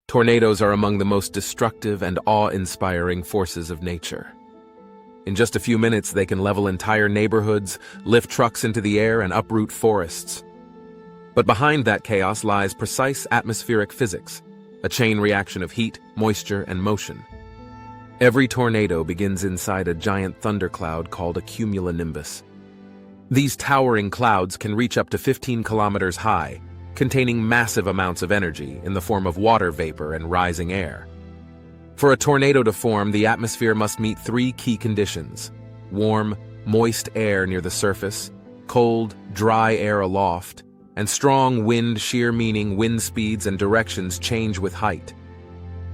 Tornadoes are among the most destructive and awe-inspiring forces of nature. In just a few minutes, they can level entire neighborhoods, lift trucks into the air, and uproot forests. But behind that chaos lies precise atmospheric physics, a chain reaction of heat, moisture, and motion. Every tornado begins inside a giant thundercloud called a cumulonimbus. These towering clouds can reach up to 15 kilometers high, containing massive amounts of energy in the form of water vapor and rising air. For a tornado to form, the atmosphere must meet three key conditions: warm, moist air near the surface, cold, dry air aloft, and strong wind shear, meaning wind speeds and directions change with height.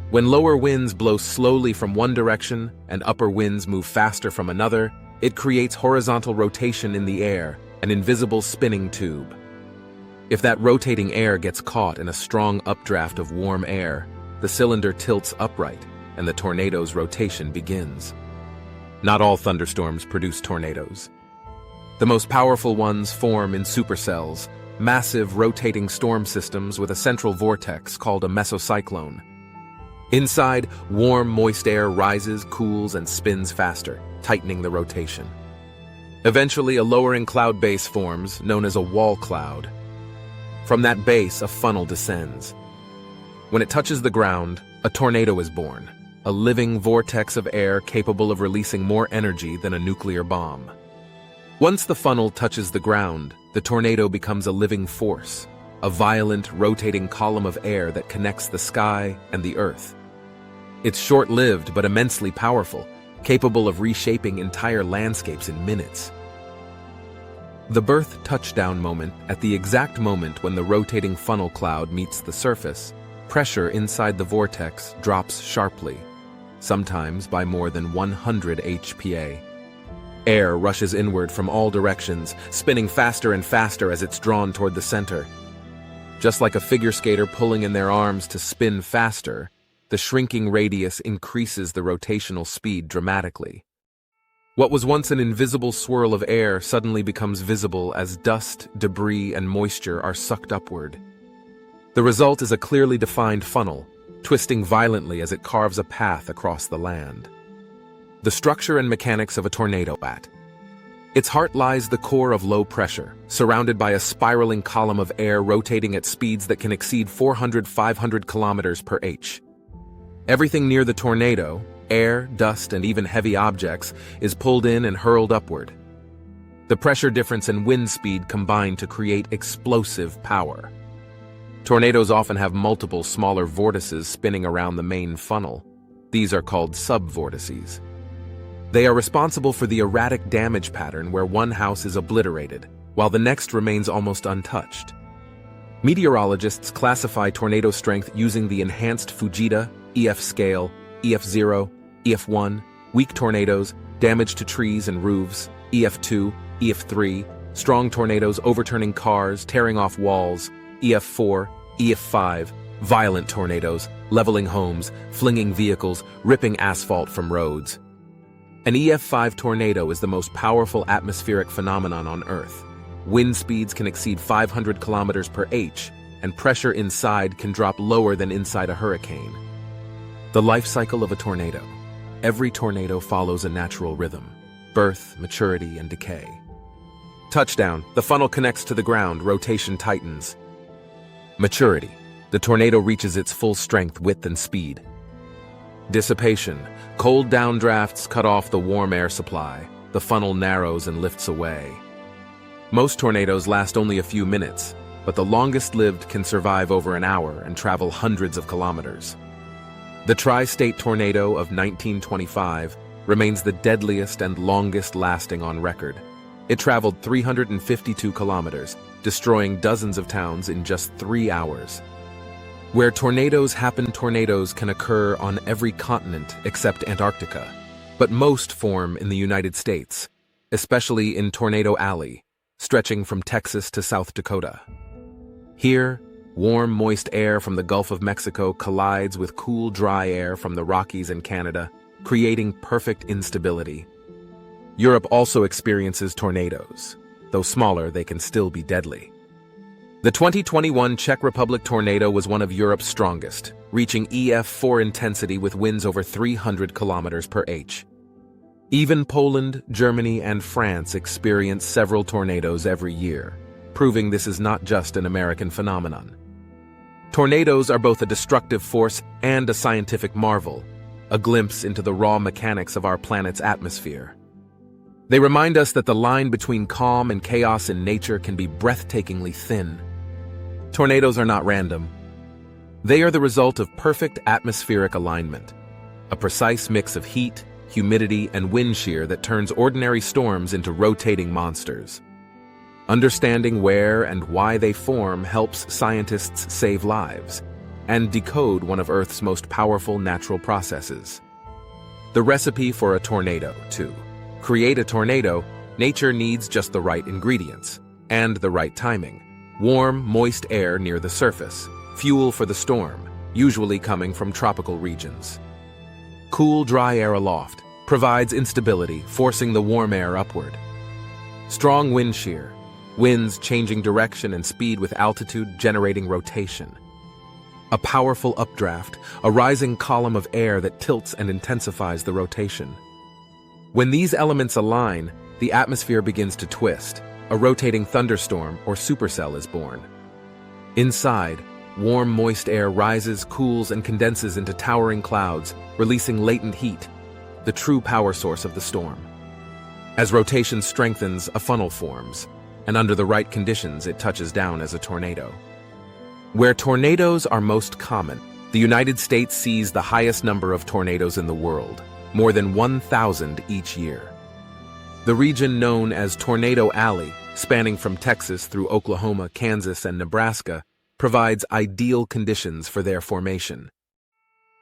When lower winds blow slowly from one direction and upper winds move faster from another, it creates horizontal rotation in the air, an invisible spinning tube. If that rotating air gets caught in a strong updraft of warm air, the cylinder tilts upright and the tornado's rotation begins. Not all thunderstorms produce tornadoes. The most powerful ones form in supercells, massive rotating storm systems with a central vortex called a mesocyclone. Inside, warm, moist air rises, cools, and spins faster, tightening the rotation. Eventually, a lowering cloud base forms, known as a wall cloud. From that base, a funnel descends. When it touches the ground, a tornado is born, a living vortex of air capable of releasing more energy than a nuclear bomb. Once the funnel touches the ground, the tornado becomes a living force, a violent, rotating column of air that connects the sky and the earth. It's short-lived but immensely powerful, capable of reshaping entire landscapes in minutes. The birth touchdown moment, at the exact moment when the rotating funnel cloud meets the surface, pressure inside the vortex drops sharply, sometimes by more than 100 HPa. Air rushes inward from all directions, spinning faster and faster as it's drawn toward the center. Just like a figure skater pulling in their arms to spin faster, the shrinking radius increases the rotational speed dramatically. What was once an invisible swirl of air suddenly becomes visible as dust, debris, and moisture are sucked upward. The result is a clearly defined funnel, twisting violently as it carves a path across the land. The structure and mechanics of a tornado. At its heart lies the core of low pressure, surrounded by a spiraling column of air rotating at speeds that can exceed 400-500 kilometers per h. Everything near the tornado, air, dust, and even heavy objects, is pulled in and hurled upward. The pressure difference and wind speed combine to create explosive power. Tornadoes often have multiple smaller vortices spinning around the main funnel. These are called subvortices. They are responsible for the erratic damage pattern where one house is obliterated, while the next remains almost untouched. Meteorologists classify tornado strength using the enhanced Fujita EF scale, EF0, EF1, weak tornadoes, damage to trees and roofs, EF2, EF3, strong tornadoes overturning cars, tearing off walls, EF4, EF5, violent tornadoes, leveling homes, flinging vehicles, ripping asphalt from roads. An EF5 tornado is the most powerful atmospheric phenomenon on Earth. Wind speeds can exceed 500 kilometers per h, and pressure inside can drop lower than inside a hurricane. The life cycle of a tornado. Every tornado follows a natural rhythm: birth, maturity, and decay. Touchdown. The funnel connects to the ground, rotation tightens. Maturity. The tornado reaches its full strength, width, and speed. Dissipation. Cold downdrafts cut off the warm air supply. The funnel narrows and lifts away. Most tornadoes last only a few minutes, but the longest-lived can survive over an hour and travel hundreds of kilometers. The tri-state tornado of 1925 remains the deadliest and longest-lasting on record. It traveled 352 kilometers, destroying dozens of towns in just 3 hours. Where tornadoes happen, tornadoes can occur on every continent except Antarctica, but most form in the United States, especially in Tornado Alley, stretching from Texas to South Dakota. Here, warm, moist air from the Gulf of Mexico collides with cool, dry air from the Rockies and Canada, creating perfect instability. Europe also experiences tornadoes. Though smaller, they can still be deadly. The 2021 Czech Republic tornado was one of Europe's strongest, reaching EF4 intensity with winds over 300 kilometers per h. Even Poland, Germany, and France experience several tornadoes every year, proving this is not just an American phenomenon. Tornadoes are both a destructive force and a scientific marvel, a glimpse into the raw mechanics of our planet's atmosphere. They remind us that the line between calm and chaos in nature can be breathtakingly thin. Tornadoes are not random. They are the result of perfect atmospheric alignment, a precise mix of heat, humidity, and wind shear that turns ordinary storms into rotating monsters. Understanding where and why they form helps scientists save lives and decode one of Earth's most powerful natural processes. The recipe for a tornado, too. Create a tornado, nature needs just the right ingredients and the right timing. Warm, moist air near the surface, fuel for the storm, usually coming from tropical regions. Cool, dry air aloft provides instability, forcing the warm air upward. Strong wind shear, winds changing direction and speed with altitude generating rotation. A powerful updraft, a rising column of air that tilts and intensifies the rotation. When these elements align, the atmosphere begins to twist. A rotating thunderstorm or supercell is born. Inside, warm, moist air rises, cools, and condenses into towering clouds, releasing latent heat, the true power source of the storm. As rotation strengthens, a funnel forms, and under the right conditions, it touches down as a tornado. Where tornadoes are most common, the United States sees the highest number of tornadoes in the world, more than 1,000 each year. The region known as Tornado Alley, spanning from Texas through Oklahoma, Kansas, and Nebraska, provides ideal conditions for their formation.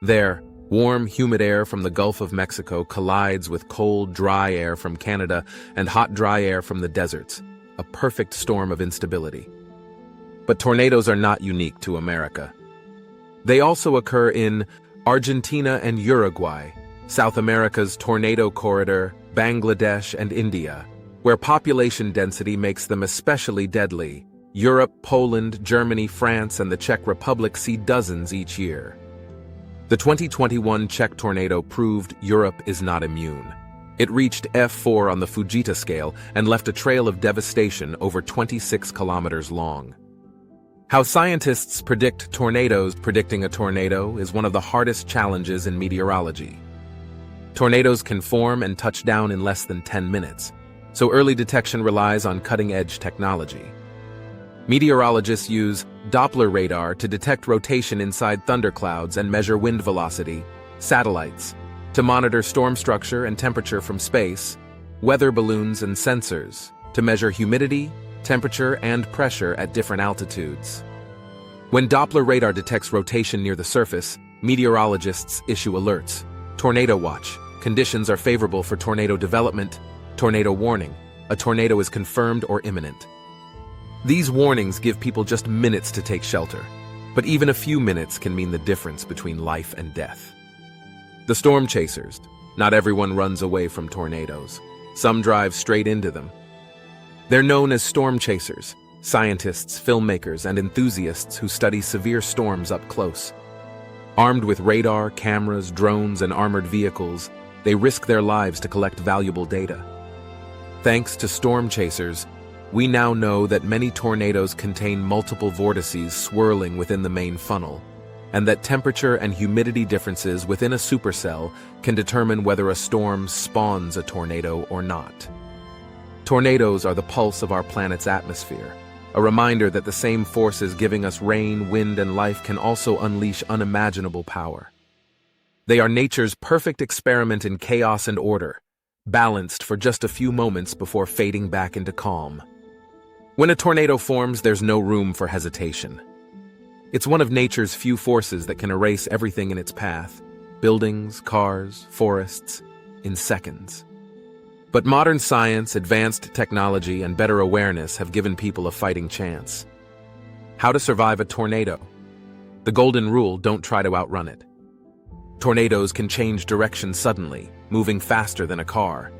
There, warm, humid air from the Gulf of Mexico collides with cold, dry air from Canada and hot, dry air from the deserts, a perfect storm of instability. But tornadoes are not unique to America. They also occur in Argentina and Uruguay, South America's tornado corridor, Bangladesh, and India, where population density makes them especially deadly. Europe, Poland, Germany, France, and the Czech Republic see dozens each year. The 2021 Czech tornado proved Europe is not immune. It reached F4 on the Fujita scale and left a trail of devastation over 26 kilometers long. How scientists predict tornadoes. Predicting a tornado is one of the hardest challenges in meteorology. Tornadoes can form and touch down in less than 10 minutes, so early detection relies on cutting-edge technology. Meteorologists use Doppler radar to detect rotation inside thunderclouds and measure wind velocity, satellites to monitor storm structure and temperature from space, weather balloons and sensors to measure humidity, temperature, and pressure at different altitudes. When Doppler radar detects rotation near the surface, meteorologists issue alerts. Tornado watch. Conditions are favorable for tornado development. Tornado warning. A tornado is confirmed or imminent. These warnings give people just minutes to take shelter, but even a few minutes can mean the difference between life and death. The storm chasers. Not everyone runs away from tornadoes. Some drive straight into them. They're known as storm chasers, scientists, filmmakers, and enthusiasts who study severe storms up close. Armed with radar, cameras, drones, and armored vehicles, they risk their lives to collect valuable data. Thanks to storm chasers, we now know that many tornadoes contain multiple vortices swirling within the main funnel, and that temperature and humidity differences within a supercell can determine whether a storm spawns a tornado or not. Tornadoes are the pulse of our planet's atmosphere, a reminder that the same forces giving us rain, wind, and life can also unleash unimaginable power. They are nature's perfect experiment in chaos and order, balanced for just a few moments before fading back into calm. When a tornado forms, there's no room for hesitation. It's one of nature's few forces that can erase everything in its path, buildings, cars, forests, in seconds. But modern science, advanced technology, and better awareness have given people a fighting chance. How to survive a tornado? The golden rule: don't try to outrun it. Tornadoes can change direction suddenly, moving faster than a car.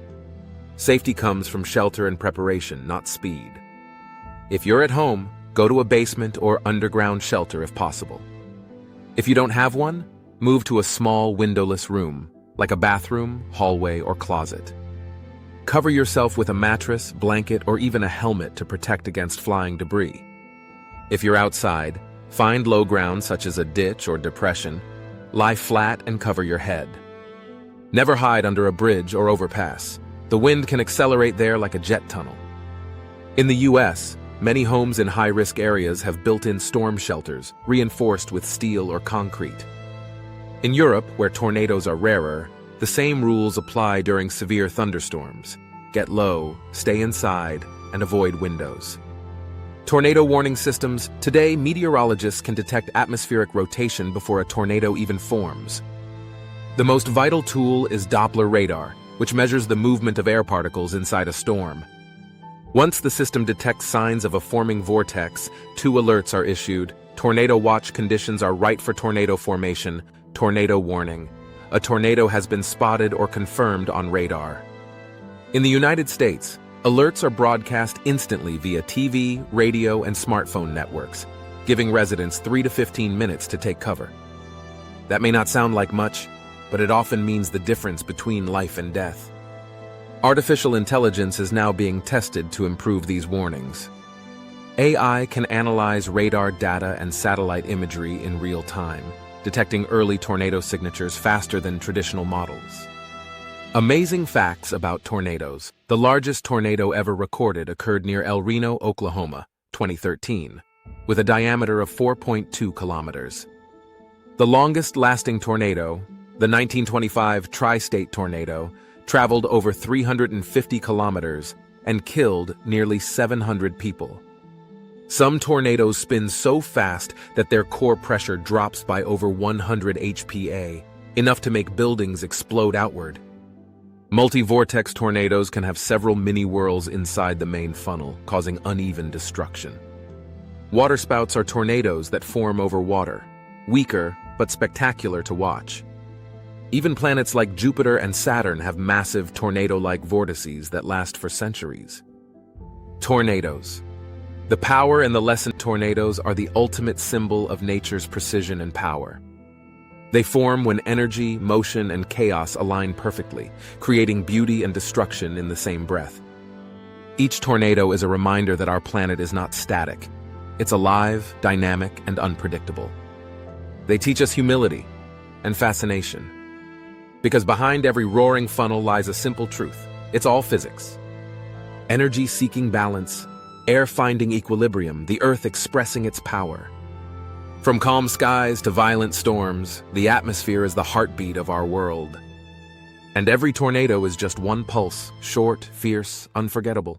Safety comes from shelter and preparation, not speed. If you're at home, Go to a basement or underground shelter if possible. If you don't have one, move to a small windowless room, like a bathroom, hallway, or closet. Cover yourself with a mattress, blanket, or even a helmet to protect against flying debris. If you're outside, find low ground such as a ditch or depression. Lie flat and cover your head. Never hide under a bridge or overpass. The wind can accelerate there like a jet tunnel. In the US, many homes in high-risk areas have built-in storm shelters, reinforced with steel or concrete. In Europe, where tornadoes are rarer, the same rules apply during severe thunderstorms. Get low, stay inside, and avoid windows. Tornado warning systems. Today, meteorologists can detect atmospheric rotation before a tornado even forms. The most vital tool is Doppler radar, which measures the movement of air particles inside a storm. Once the system detects signs of a forming vortex, 2 alerts are issued. Tornado watch conditions are right for tornado formation. Tornado warning. A tornado has been spotted or confirmed on radar. In the United States, alerts are broadcast instantly via TV, radio, and smartphone networks, giving residents 3 to 15 minutes to take cover. That may not sound like much, but it often means the difference between life and death. Artificial intelligence is now being tested to improve these warnings. AI can analyze radar data and satellite imagery in real time, detecting early tornado signatures faster than traditional models. Amazing facts about tornadoes. The largest tornado ever recorded occurred near El Reno, Oklahoma, 2013, with a diameter of 4.2 kilometers. The longest-lasting tornado, the 1925 Tri-State tornado, traveled over 350 kilometers and killed nearly 700 people. Some tornadoes spin so fast that their core pressure drops by over 100 HPA, enough to make buildings explode outward. Multi-vortex tornadoes can have several mini-whirls inside the main funnel, causing uneven destruction. Waterspouts are tornadoes that form over water, weaker but spectacular to watch. Even planets like Jupiter and Saturn have massive tornado-like vortices that last for centuries. Tornadoes. The power and the lesson. Tornadoes are the ultimate symbol of nature's precision and power. They form when energy, motion, and chaos align perfectly, creating beauty and destruction in the same breath. Each tornado is a reminder that our planet is not static. It's alive, dynamic, and unpredictable. They teach us humility and fascination. Because behind every roaring funnel lies a simple truth. It's all physics. Energy seeking balance, air finding equilibrium, the earth expressing its power. From calm skies to violent storms, the atmosphere is the heartbeat of our world. And every tornado is just one pulse, short, fierce, unforgettable.